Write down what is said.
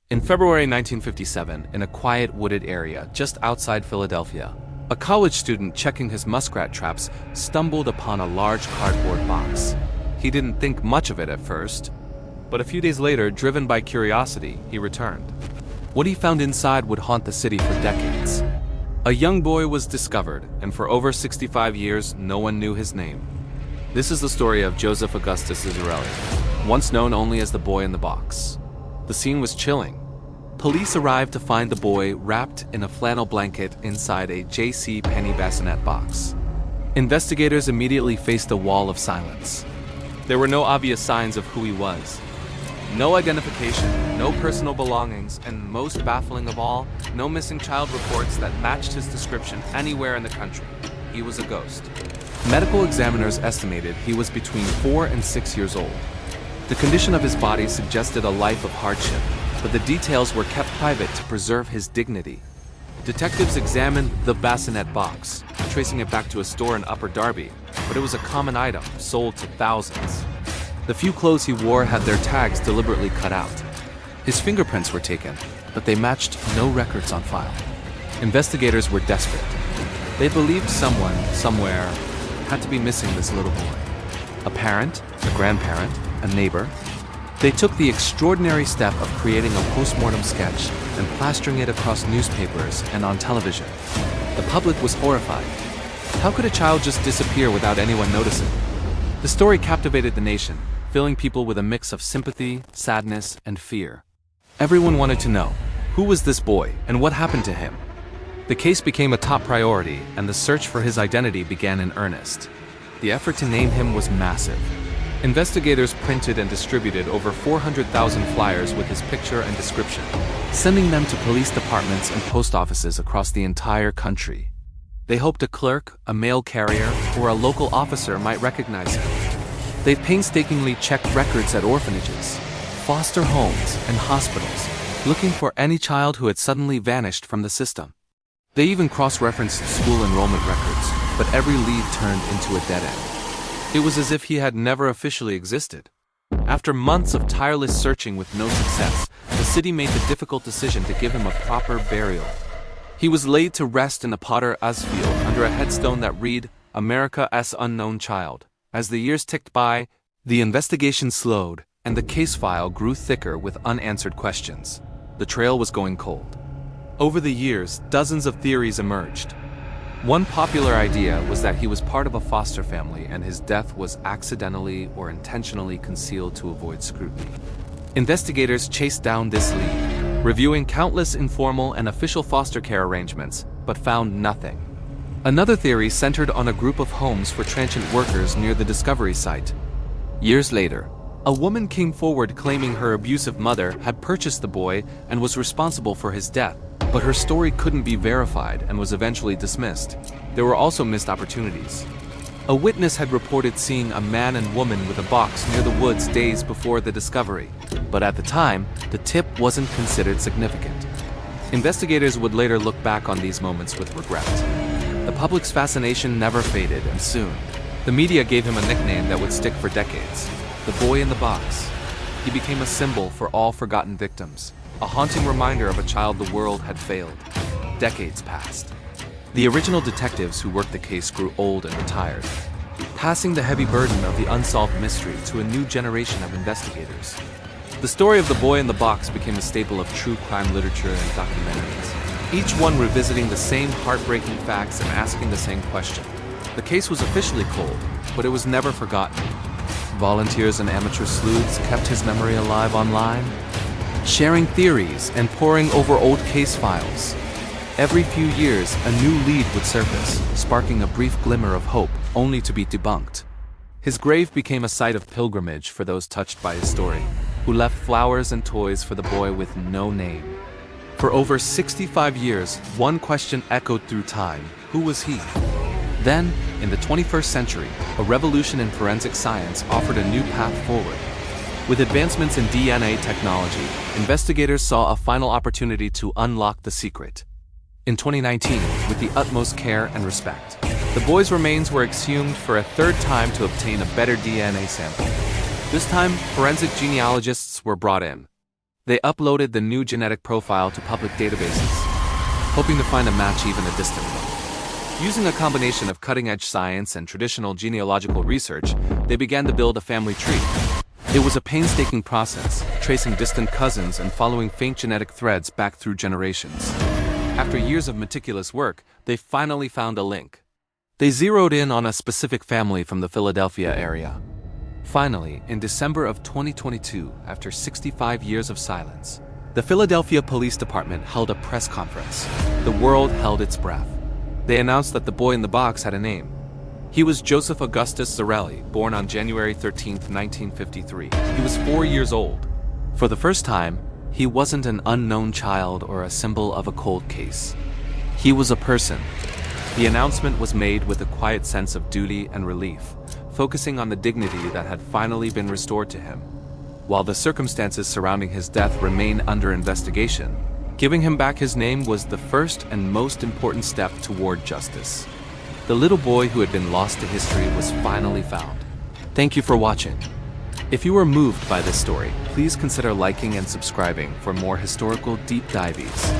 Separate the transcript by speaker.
Speaker 1: In February 1957, in a quiet wooded area just outside Philadelphia, a college student checking his muskrat traps stumbled upon a large cardboard box. He didn't think much of it at first, but a few days later, driven by curiosity, he returned. What he found inside would haunt the city for decades. A young boy was discovered, and for over 65 years, no one knew his name. This is the story of Joseph Augustus Cizzarelli, once known only as the boy in the box. The scene was chilling. Police arrived to find the boy wrapped in a flannel blanket inside a J.C. Penney bassinet box. Investigators immediately faced a wall of silence. There were no obvious signs of who he was. No identification, no personal belongings, and most baffling of all, no missing child reports that matched his description anywhere in the country. He was a ghost. Medical examiners estimated he was between 4 and 6 years old. The condition of his body suggested a life of hardship, but the details were kept private to preserve his dignity. Detectives examined the bassinet box, tracing it back to a store in Upper Darby, but it was a common item, sold to thousands. The few clothes he wore had their tags deliberately cut out. His fingerprints were taken, but they matched no records on file. Investigators were desperate. They believed someone, somewhere, had to be missing this little boy. A parent, a grandparent, a neighbor. They took the extraordinary step of creating a post-mortem sketch and plastering it across newspapers and on television. The public was horrified. How could a child just disappear without anyone noticing? The story captivated the nation, filling people with a mix of sympathy, sadness, and fear. Everyone wanted to know, who was this boy and what happened to him? The case became a top priority, and the search for his identity began in earnest. The effort to name him was massive. Investigators printed and distributed over 400,000 flyers with his picture and description, sending them to police departments and post offices across the entire country. They hoped a clerk, a mail carrier, or a local officer might recognize him. They painstakingly checked records at orphanages, foster homes, and hospitals, looking for any child who had suddenly vanished from the system. They even cross-referenced school enrollment records, but every lead turned into a dead end. It was as if he had never officially existed. After months of tireless searching with no success, the city made the difficult decision to give him a proper burial. He was laid to rest in a Potter Field under a headstone that read, "America's Unknown Child." As the years ticked by, the investigation slowed, and the case file grew thicker with unanswered questions. The trail was going cold. Over the years, dozens of theories emerged. One popular idea was that he was part of a foster family and his death was accidentally or intentionally concealed to avoid scrutiny. Investigators chased down this lead, reviewing countless informal and official foster care arrangements, but found nothing. Another theory centered on a group of homes for transient workers near the discovery site. Years later, a woman came forward claiming her abusive mother had purchased the boy and was responsible for his death, but her story couldn't be verified and was eventually dismissed. There were also missed opportunities. A witness had reported seeing a man and woman with a box near the woods days before the discovery, but at the time, the tip wasn't considered significant. Investigators would later look back on these moments with regret. The public's fascination never faded, and soon, the media gave him a nickname that would stick for decades: the boy in the box. He became a symbol for all forgotten victims, a haunting reminder of a child the world had failed. Decades passed. The original detectives who worked the case grew old and retired, passing the heavy burden of the unsolved mystery to a new generation of investigators. The story of the boy in the box became a staple of true crime literature and documentaries, each one revisiting the same heartbreaking facts and asking the same question. The case was officially cold, but it was never forgotten. Volunteers and amateur sleuths kept his memory alive online, sharing theories and poring over old case files. Every few years, a new lead would surface, sparking a brief glimmer of hope, only to be debunked. His grave became a site of pilgrimage for those touched by his story, who left flowers and toys for the boy with no name. For over 65 years, one question echoed through time: who was he? Then, in the 21st century, a revolution in forensic science offered a new path forward. With advancements in DNA technology, investigators saw a final opportunity to unlock the secret. In 2019, with the utmost care and respect, the boy's remains were exhumed for a third time to obtain a better DNA sample. This time, forensic genealogists were brought in. They uploaded the new genetic profile to public databases, hoping to find a match even a distant one. Using a combination of cutting-edge science and traditional genealogical research, they began to build a family tree. It was a painstaking process, tracing distant cousins and following faint genetic threads back through generations. After years of meticulous work, they finally found a link. They zeroed in on a specific family from the Philadelphia area. Finally, in December of 2022, after 65 years of silence, the Philadelphia Police Department held a press conference. The world held its breath. They announced that the boy in the box had a name. He was Joseph Augustus Zarelli, born on January 13, 1953. He was 4 years old. For the first time, he wasn't an unknown child or a symbol of a cold case. He was a person. The announcement was made with a quiet sense of duty and relief, focusing on the dignity that had finally been restored to him. While the circumstances surrounding his death remain under investigation, giving him back his name was the first and most important step toward justice. The little boy who had been lost to history was finally found. Thank you for watching. If you were moved by this story, please consider liking and subscribing for more historical deep dives.